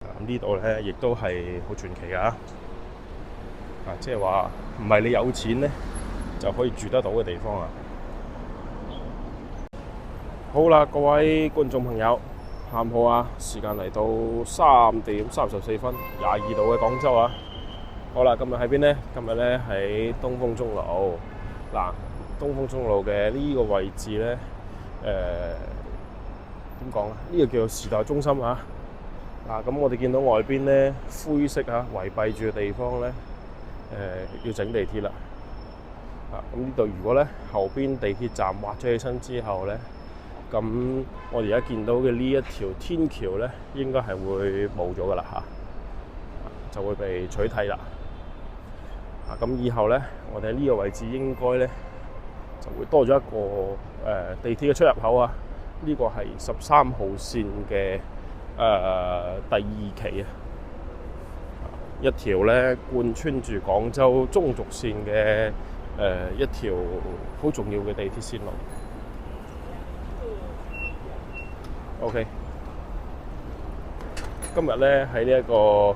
呢度咧亦都係好傳奇㗎，即係話唔係你有錢咧就可以住得到嘅地方啊！好啦，各位觀眾朋友，下午好啊！時間嚟到3點34分，22度嘅廣州啊！好啦，今日喺邊呢？今日咧喺東風中路。嗱，東風中路嘅呢個位置咧，點講啊？呢個叫做時代中心啊！咁我哋見到外邊咧灰色圍蔽住嘅地方咧，要整地鐵啦。咁呢度如果咧後邊地鐵站挖咗起身之後咧，咁我哋而家見到嘅呢一條天橋咧，應該係會冇咗噶啦就會被取締啦。咁以後咧，我哋喺呢個位置應該咧就會多咗一個地鐵嘅出入口啊。呢個係13號線嘅第2期啊，一條咧貫穿住廣州中軸線嘅一條好重要嘅地鐵線路。OK， 今日咧喺呢一個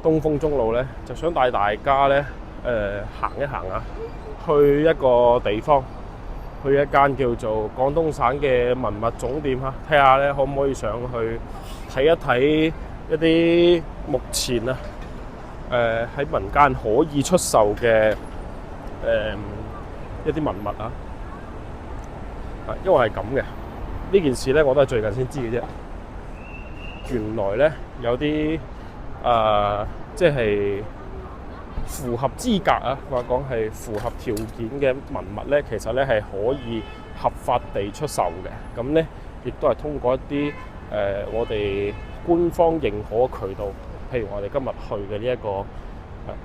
東風中路咧，就想帶大家咧行一行啊，去一個地方。去一間叫做廣東省嘅文物總店睇下咧可唔可以上去睇一睇一啲目前喺民間可以出售嘅一啲文物因為係咁嘅，呢件事咧我都係最近先知嘅啫。原來咧有啲即係符合資格話講係符合條件嘅文物咧，其實咧係可以合法地出售嘅。咁咧亦都係通過一啲我哋官方認可嘅渠道，譬如我哋今日去嘅呢一個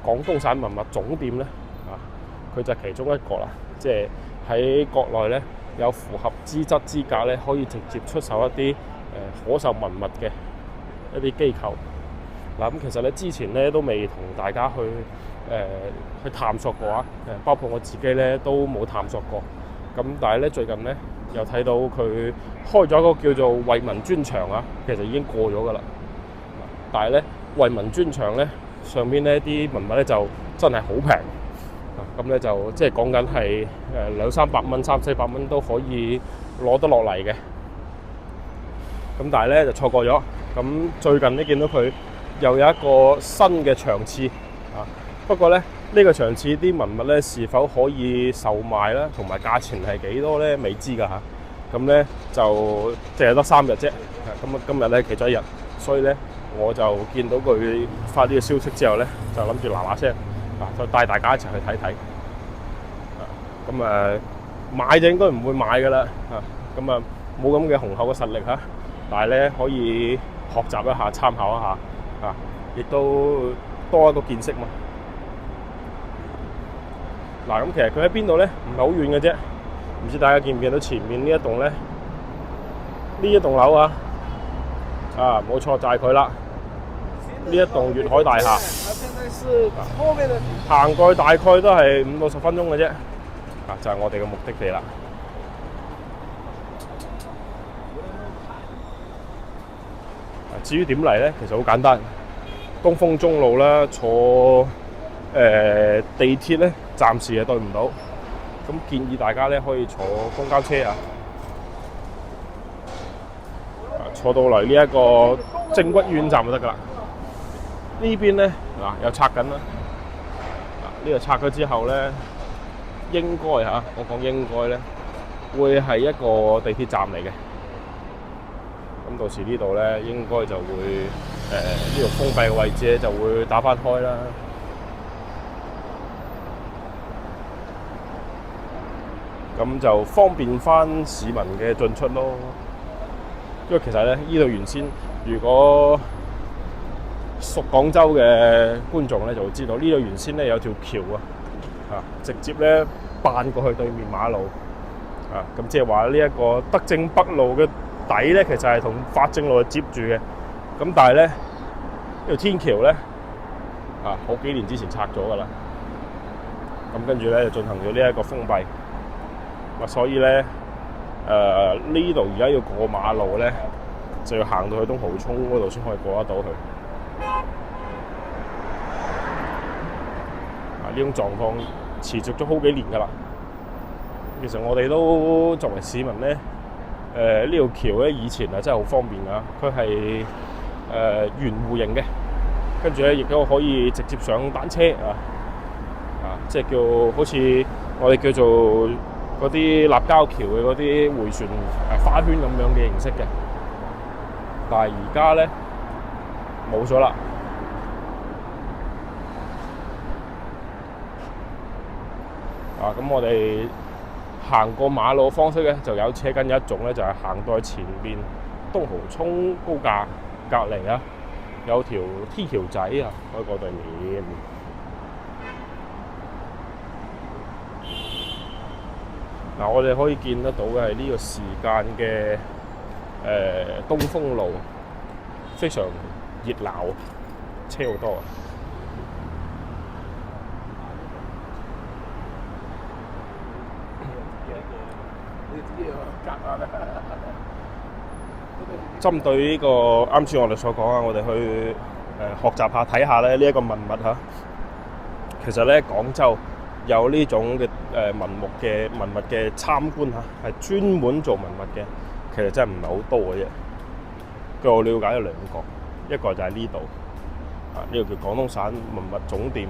廣東省文物總店咧，佢就係其中一個啦。即係喺國內咧有符合資質資格咧，可以直接出售一啲可售文物嘅一啲機構。咁其實咧之前咧都未同大家去探索過包括我自己咧都冇探索過。咁但係咧最近咧又睇到佢開咗一個叫做惠民專場其實已經過咗噶啦。但係咧惠民專場咧上邊咧啲文物咧就真係好平。咁咧就即係講緊係200-300蚊、300-400蚊都可以攞得落嚟嘅。咁但係咧就錯過咗。咁最近咧見到佢又有一個新嘅場次不過咧呢個場次啲文物咧是否可以售賣啦，同埋價錢係幾多咧未知噶咁咧就淨係得3日啫。咁今日咧其中一日，所以咧我就見到佢發呢個消息之後咧，就諗住嗱嗱聲就帶大家一齊去睇睇。咁買就應該唔會買噶啦咁冇咁嘅雄厚嘅實力但係咧可以學習一下、參考一下亦都多一個見識嘛。咁其實佢喺邊度咧？唔係好遠嘅啫。唔知大家見唔見到前面呢一棟咧？呢一棟樓冇錯就係佢啦。呢一棟粵海大廈。行過去大概都係5到10分鐘嘅啫。就係我哋嘅目的地啦。至於點嚟咧？其實好簡單。東風中路啦，坐地鐵咧，暫時係對唔到。咁建議大家咧可以坐公交車坐到嚟呢一個正骨醫院站就得噶啦。呢邊咧又拆緊啦。呢個拆咗之後咧，應該我講應該咧，會係一個地鐵站嚟嘅。咁到時呢度咧，應該就會呢度封閉嘅位置咧，就會打翻開啦。咁就方便翻市民嘅進出咯。因為其實咧，呢度原先如果屬廣州嘅觀眾咧，就會知道呢度原先咧有條橋直接咧扮過去對面馬路咁即係話呢一個德政北路嘅底咧，其實係同法政路接住嘅。咁但係咧呢條天橋咧好幾年之前拆咗噶啦。咁跟住咧就進行咗呢一個封閉。所以咧呢度而家要過馬路咧，就要行到去東濠涌嗰度先可以過得到去。呢種狀況持續咗好幾年㗎啦。其實我哋都作為市民咧，呢條橋咧以前啊真係好方便㗎，佢係圓弧形嘅，跟住咧亦都可以直接上單車即係叫好似我哋叫做嗰啲立交橋嘅嗰啲迴旋花圈咁樣嘅形式嘅。但係而家咧冇咗啦。咁我哋行過馬路嘅方式咧，就有車跟一種咧，就係行到去前邊東濠涌高架隔離啊，有條天橋仔啊，可以過對面。我哋可以見得到嘅係呢個時間嘅東風路，非常熱鬧，車好多啊！針對呢個啱先我哋所講啊，我哋去學習下睇下咧呢一個文物嚇。其實咧廣州有呢種嘅文物嘅參觀嚇，係專門做文物嘅，其實真係唔係好多嘅啫。據我了解有兩個，一個就係呢度呢個叫廣東省文物總店，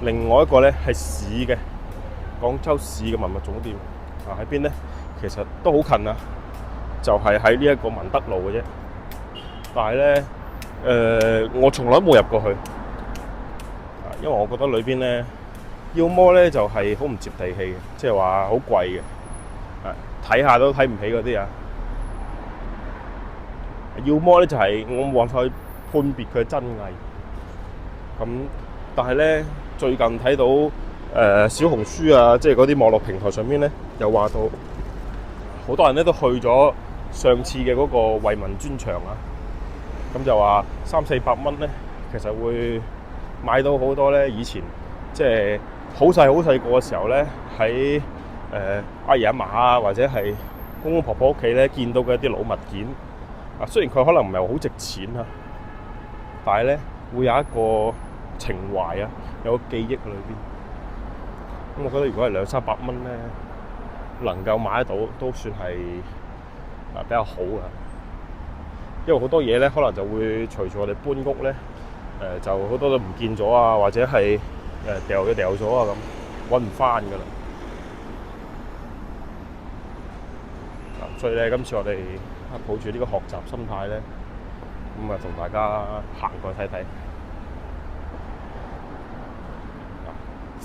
另外一個咧係市嘅廣州市嘅文物總店喺邊咧？其實都好近啊，就係喺呢一個文德路嘅啫。但係咧我從來都冇入過去因為我覺得裏邊咧，要麼咧就係好唔接地氣嘅，即係話好貴嘅，睇下都睇唔起嗰啲啊。要麼咧就係我冇辦法去判別佢嘅真偽。咁但係咧最近睇到小紅書啊，即係嗰啲網絡平台上面咧，又話到好多人咧都去咗上次嘅嗰個惠民專場啊。咁就話300-400蚊咧，其實會買到好多咧以前即係好細個嘅時候咧，喺阿爺阿嫲啊，或者係公公婆婆屋企咧見到嘅一啲老物件啊。雖然佢可能唔係好值錢啊，但係咧會有一個情懷啊，有個記憶喺裏邊。咁我覺得如果係200-300蚊咧，能夠買得到都算係比較好啊。因為好多嘢咧，可能就會隨住我哋搬屋咧，就好多都唔見咗啊，或者係掉咗啊，咁揾唔翻噶啦。所以咧，今次我哋抱住呢個學習心態咧，咁同大家行過睇睇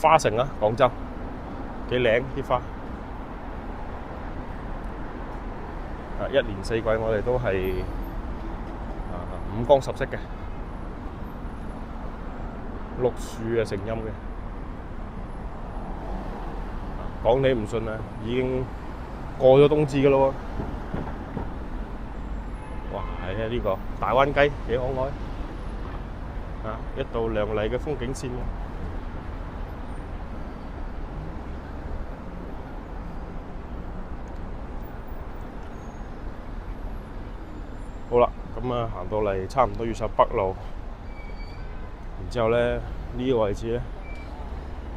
花城啊，廣州幾靚啲花。一年四季我哋都係五光十色嘅，綠樹嘅成蔭嘅。講你唔信啊，已經過咗冬至㗎咯喎！哇，係啊，呢個大灣雞幾可愛一道亮麗嘅風景線。好啦，咁行到嚟差唔多越秀北路，然之後咧呢個位置咧，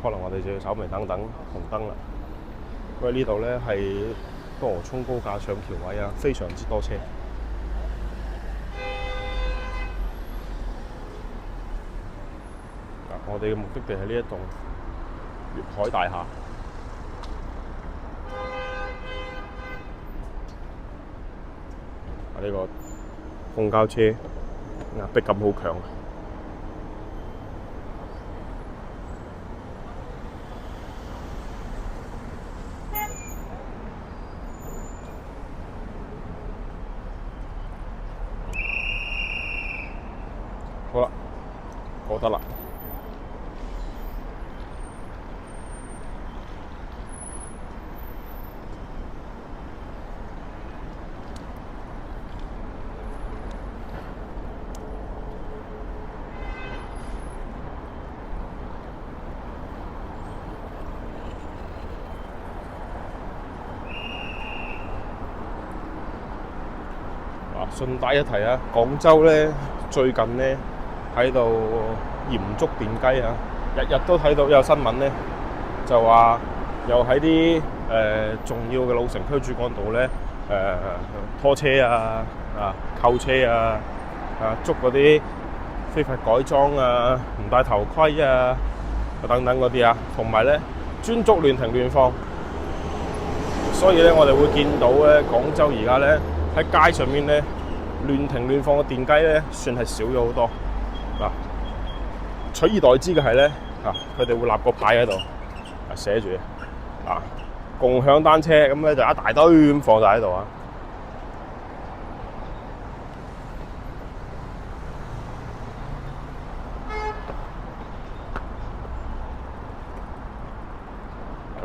可能我哋就要稍微等紅燈啦。因為呢度咧係東濠涌高架上橋位啊，非常之多車。我哋嘅目的地係呢一棟粵海大廈。呢個公交車壓迫感好強。好啦，過得啦。順帶一提啊，廣州咧最近咧喺度嚴捉電雞啊，日日都睇到有新聞咧，就話又喺啲重要嘅老城區主幹道咧拖車啊、扣車啊、捉嗰啲非法改裝啊、唔戴頭盔啊等等嗰啲啊，同埋咧專捉亂停亂放。所以咧，我哋會見到咧，廣州而家咧喺街上面咧亂停亂放嘅電雞咧，算係少咗好多。取而代之嘅係咧，佢哋會立個牌喺度，寫住共享單車，咁咧就一大堆咁放晒喺度啊。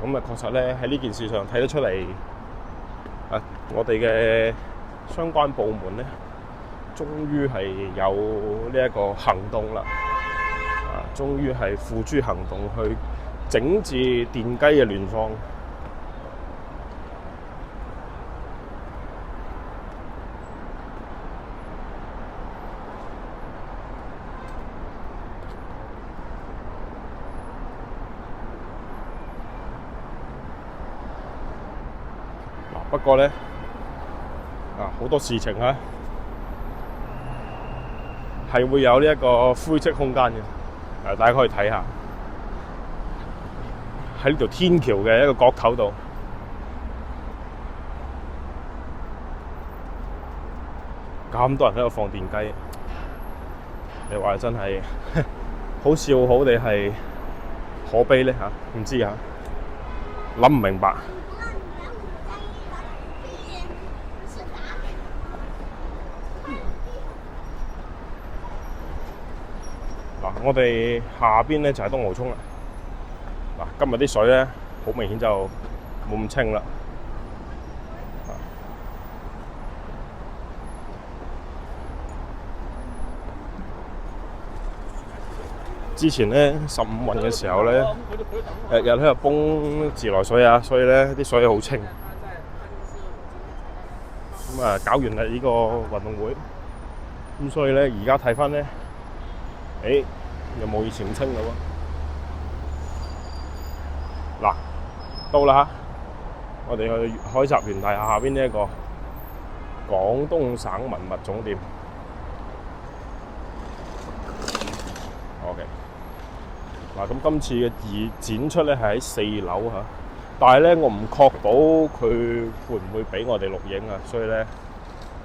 咁啊，確實咧喺呢件事上睇得出嚟，我哋嘅相關部門咧，終於係有呢一個行動啦，終於係付諸行動去整治電雞嘅亂放。不過咧，好多事情係會有呢一個灰色空間嘅，大家可以睇下喺呢條天橋嘅一個角頭度，咁多人喺度放電雞，你話真係好笑好定係可悲咧唔知諗唔明白。我哋下邊咧就係東濠涌啦。今日啲水咧好明顯就冇咁清啦。之前咧15運嘅時候咧，日日喺度泵自來水啊，所以咧啲水好清。咁搞完啦呢個運動會，咁所以咧而家睇翻咧，又冇以前咁清嘞喎。到啦我哋去海集園大廈下邊呢一個廣東省文物總店。OK。咁今次嘅展出咧係喺4樓但係咧我唔確保佢會唔會俾我哋錄影所以咧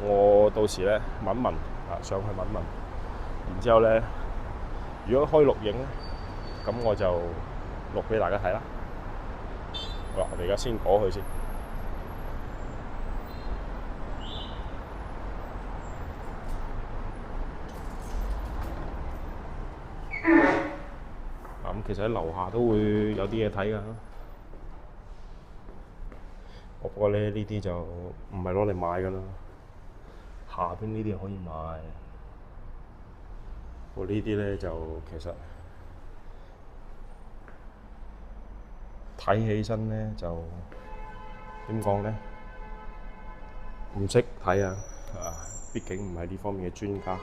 我到時咧問一問上去問一問，然之後咧如果開錄影咧，咁我就錄俾大家睇啦。好啦，我哋而家先過去先。咁其實喺樓下都會有啲嘢睇㗎。不過咧呢啲就唔係攞嚟買㗎啦。下邊呢啲可以買。我呢啲咧就其實睇起身咧就點講咧，唔識睇畢竟唔係呢方面嘅專家。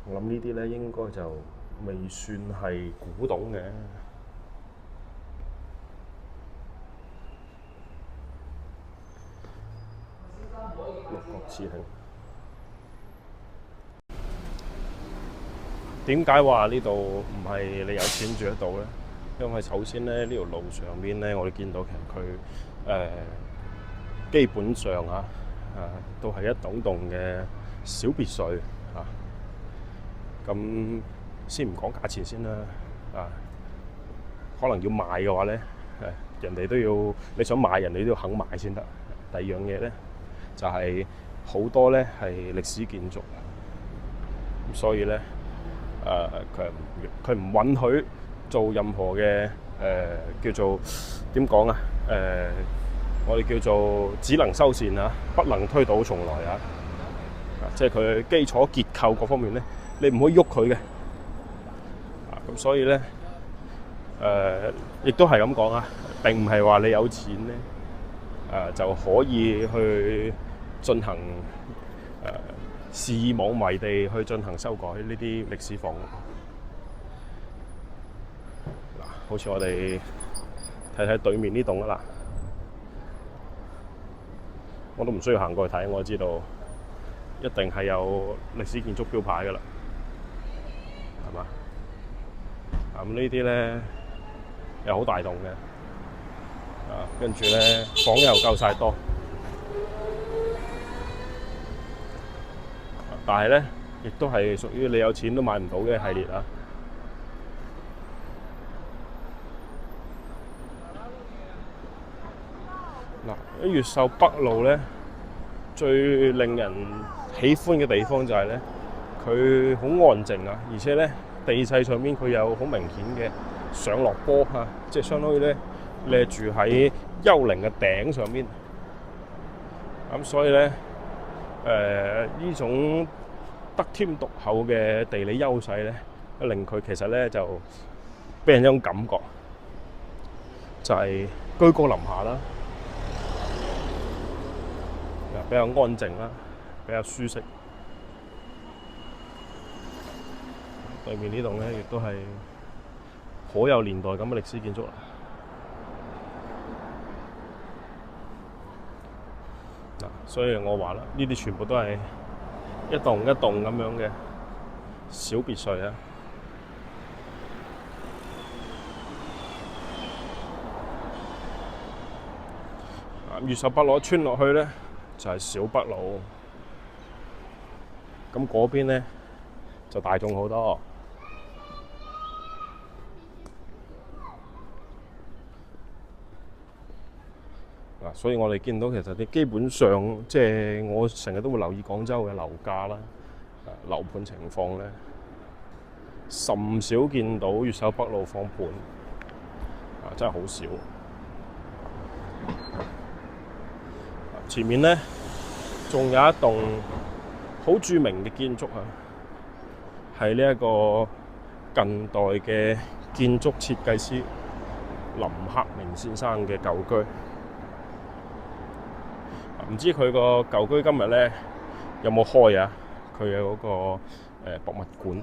我諗呢啲咧應該就未算係古董嘅。六國詞慶。點解話呢度唔係你有錢住得到咧？因為首先咧呢條路上面咧，我哋見到其實佢基本上都係一棟棟嘅小別墅咁先唔講價錢先啦可能要賣嘅話咧人哋都要你想買，人哋都要肯買先得。第二樣嘢咧就係好多咧係歷史建築，咁所以咧佢唔允許做任何嘅叫做點講我哋叫做只能修繕不能推倒重來即係佢基礎結構各方面咧，你唔可以喐佢嘅咁所以咧亦都係咁講並唔係話你有錢咧就可以去進行肆意妄為地去進行修改呢啲歷史房屋。嗱，好似我哋睇睇對面呢棟啦，我都唔需要行過去睇，我知道一定係有歷史建築標牌㗎啦，係嘛？咁呢啲咧又好大棟嘅，跟住咧房又夠晒多，但係咧亦都係屬於你有錢都買唔到嘅系列啊！嗱，越秀北路咧最令人喜歡嘅地方就係咧，佢好安靜啊，而且咧地勢上面佢有好明顯嘅上落坡啊，即係相當於咧你係住喺幽靈嘅頂上面，咁所以咧呢種得天獨厚嘅地理優勢咧，令佢其實咧就俾人一種感覺，就係居高臨下啦。比較安靜啦，比較舒適。對面呢棟咧，亦都係好有年代感嘅歷史建築啦。嗱，所以我話啦，呢啲全部都係一棟一棟咁樣嘅小別墅啊。越秀北路穿落去咧，就係小北路，咁嗰邊咧就大眾好多。嗱，所以我哋見到其實你基本上即係我成日都會留意廣州嘅樓價啦，樓盤情況咧，甚少見到越秀北路放盤，真係好少。前面咧仲有一棟好著名嘅建築啊，係呢一個近代嘅建築設計師林克明先生嘅舊居。唔知佢個舊居今日咧有冇開啊？佢嘅嗰個博物館，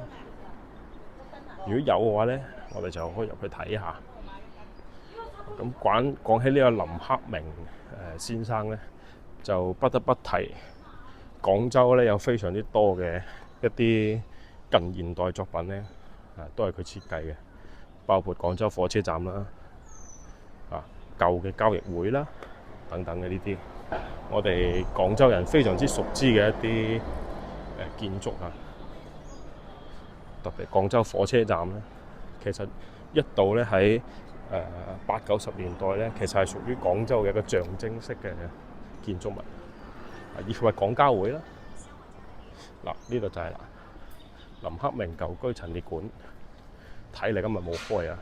如果有嘅話咧，我哋就可以入去睇下。咁講起呢個林克明先生咧，就不得不提廣州咧有非常之多嘅一啲近現代作品咧，都係佢設計嘅，包括廣州火車站啦，舊嘅交易會啦等等嘅呢啲，我哋廣州人非常之熟知嘅一啲建築啊，特別廣州火車站咧，其實一度咧喺80、90年代咧，其實係屬於廣州嘅一個象徵式嘅建築物，以及係廣交會啦。嗱，呢度就係啦，林克明舊居陳列館，睇嚟今日冇開啊。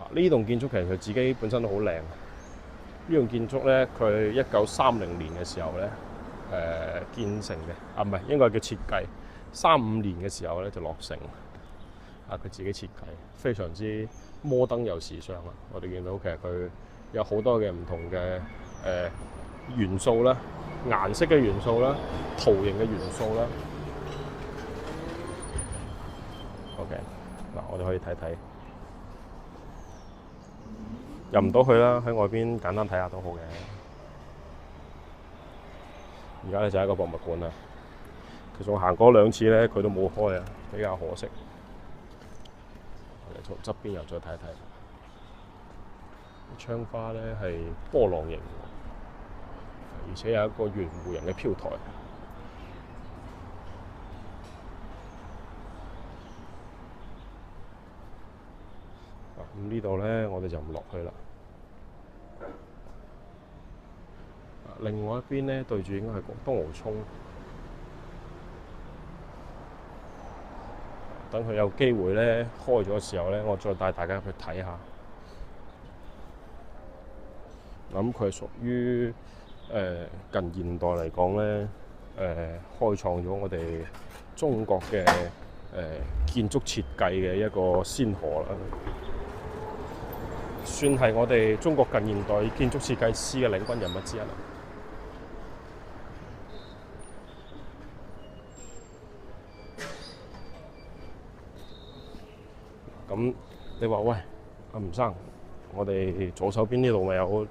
嗱，呢棟建築其實佢自己本身都好靚。呢棟建築咧，佢1930年嘅時候咧，建成嘅，唔係應該係叫設計。35年嘅時候咧就落成，佢自己設計，非常之摩登又時尚啦。我哋見到其實佢有好多嘅唔同嘅元素啦，顏色嘅元素啦，圖形嘅元素啦。OK， 嗱，我哋可以睇睇。入唔到去啦，喺外邊簡單睇下都好嘅。而家咧就係一個博物館啦。其實我行過2次咧，佢都冇開啊，比較可惜。我哋從側邊又再睇一睇。窗花咧係波浪形，而且有一個圓弧形嘅飄台。咁呢度咧，我哋就唔落去啦。另外一邊咧，對住應該係東濠涌。等佢有機會咧開咗嘅時候咧，我再帶大家去睇下。咁佢係屬於近現代嚟講咧，開創咗我哋中國嘅建築設計嘅一個先河啦。算係我哋中國近現代建築設計師嘅領軍人物之一啦。咁你話喂，阿吳生，我哋左手邊呢度咪有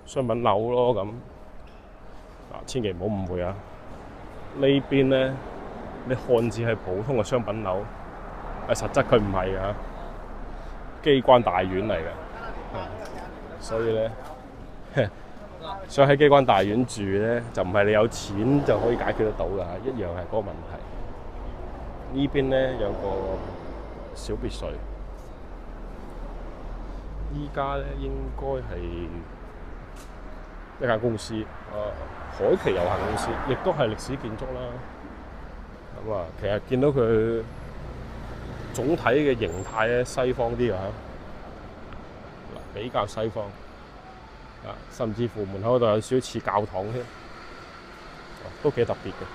商品樓咯咁。千祈唔好誤會啊！呢邊咧，你看似係普通嘅商品樓，實質佢唔係㗎，機關大院嚟嘅。所以咧，想喺機關大院住咧，就唔係你有錢就可以解決得到㗎，一樣係嗰個問題。呢邊咧有個小別墅，依家咧應該係一間公司，海琪有限公司，亦都係歷史建築啦。咁啊，其實見到佢總體嘅形態咧，西方啲啊，比較西方啊，甚至乎門口嗰度有少少似教堂添，都幾特別嘅。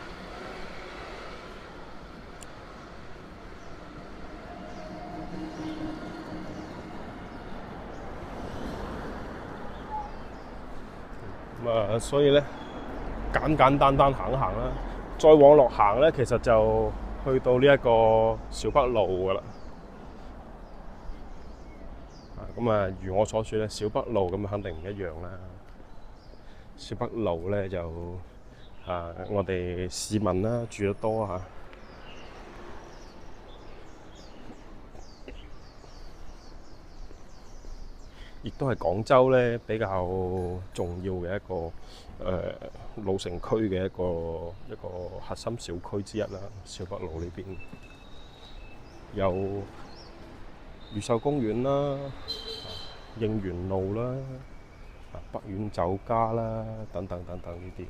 咁啊，所以咧簡簡單單行一行啦，再往落行咧，其實就去到呢一個小北路噶啦。咁啊，如我所說咧，小北路咁肯定唔一樣啦。小北路咧就我哋市民啦住得多嚇。亦都係廣州咧比較重要嘅一個老城區嘅一個核心小區之一啦。小北路呢邊有越秀公園啦、應元路啦、北苑酒家啦等等等等呢啲，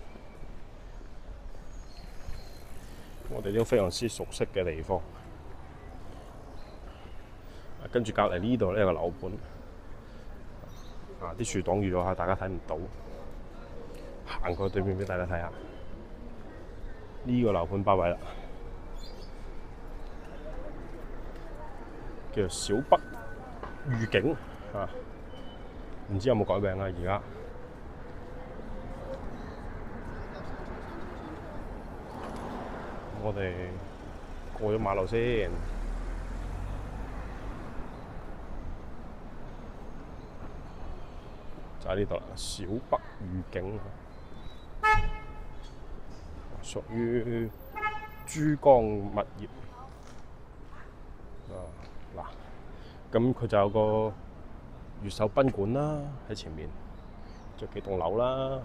我哋都非常之熟悉嘅地方。跟住隔離呢度咧有個樓盤。啲樹擋住咗下，大家睇唔到。行過對面俾大家睇下，呢個樓盤包位啦，叫做小北御景啊，唔知有冇改名啊？而家我哋過咗馬路先。就喺呢度啦，小北御景，屬於珠江物業。咁佢就有個越秀賓館啦，喺前面，就幾棟樓啦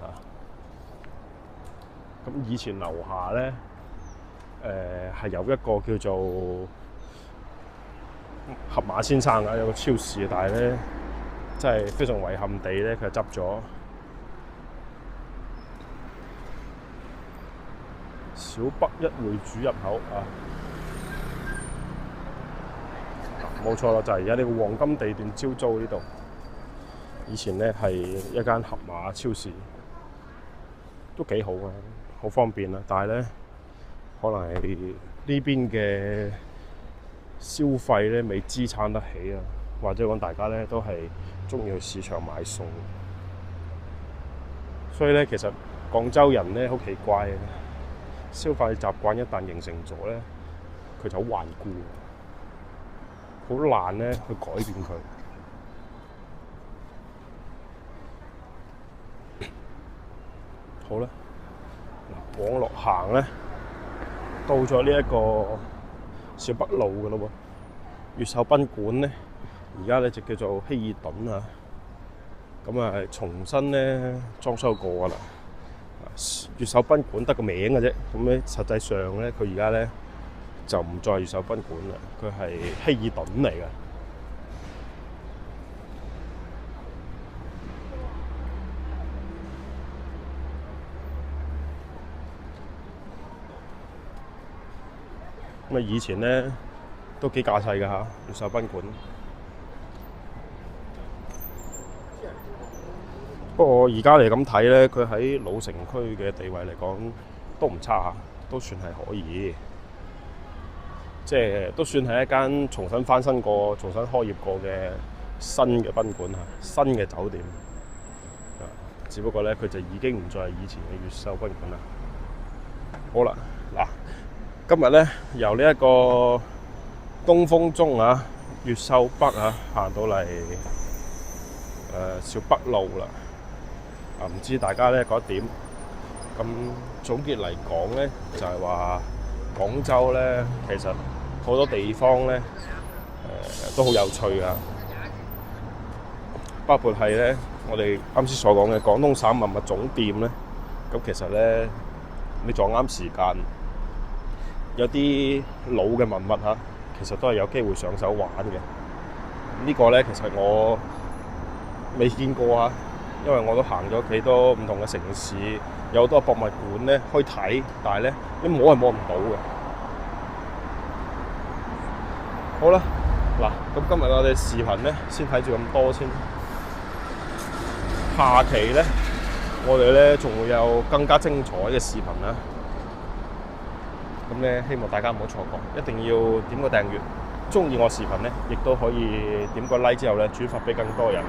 咁以前樓下咧，係有一個叫做盒馬先生啊，有個超市，但係咧，真係非常遺憾地咧，佢就執咗。小北一會主入口冇錯啦，就係而家呢個黃金地段招租呢度。以前咧係一間盒馬超市，都幾好啊，好方便啊。但係咧，可能係呢邊嘅消費咧未支撐得起啊，或者講大家咧都係鍾意去市場買餸，所以咧其實廣州人咧好奇怪嘅，消費習慣一旦形成咗咧，佢就好頑固，好難咧去改變佢。好啦，往落行咧，到咗呢一個小北路嘅咯喎，越秀賓館咧，而家咧就叫做希爾頓啊，咁啊重新咧裝修過噶啦。越秀賓館得個名嘅啫，咁咧實際上咧佢而家咧就唔再係越秀賓館啦，佢係希爾頓嚟嘅。咁啊以前咧都幾架勢㗎嚇，越秀賓館。不過而家嚟咁睇咧，佢喺老城區嘅地位嚟講都唔差，都算係可以。即係都算係一間重新翻新過、重新開業過嘅新嘅賓館嚇，新嘅酒店。只不過咧，佢就已經唔再係以前嘅越秀賓館啦。好啦，嗱，今日咧由呢一個東風中啊，越秀北啊，行到嚟小北路啦。唔知大家咧覺得點？咁總結嚟講咧，就係話廣州咧，其實好多地方咧都好有趣啊，包括係咧我哋啱先所講嘅廣東省文物總店咧。咁其實咧，你撞啱時間，有啲老嘅文物嚇，其實都係有機會上手玩嘅。呢個咧其實我未見過啊，因為我都行咗幾多唔同嘅城市，有好多博物館咧可以睇，但係咧你摸係摸唔到嘅。好啦，嗱，咁今日我哋視頻咧先睇住咁多先，下期咧我哋咧仲會有更加精彩嘅視頻啦。咁咧希望大家唔好錯過，一定要點個訂閱，鍾意我視頻咧，亦都可以點個 like 之後咧轉發俾更多人。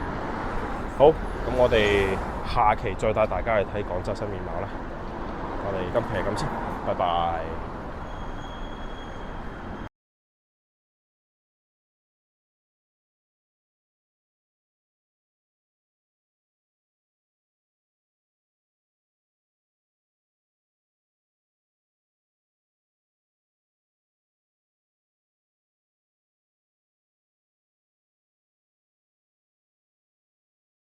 好，咁我哋下期再帶大家去睇廣州新面貌啦。我哋今期係咁先，拜拜。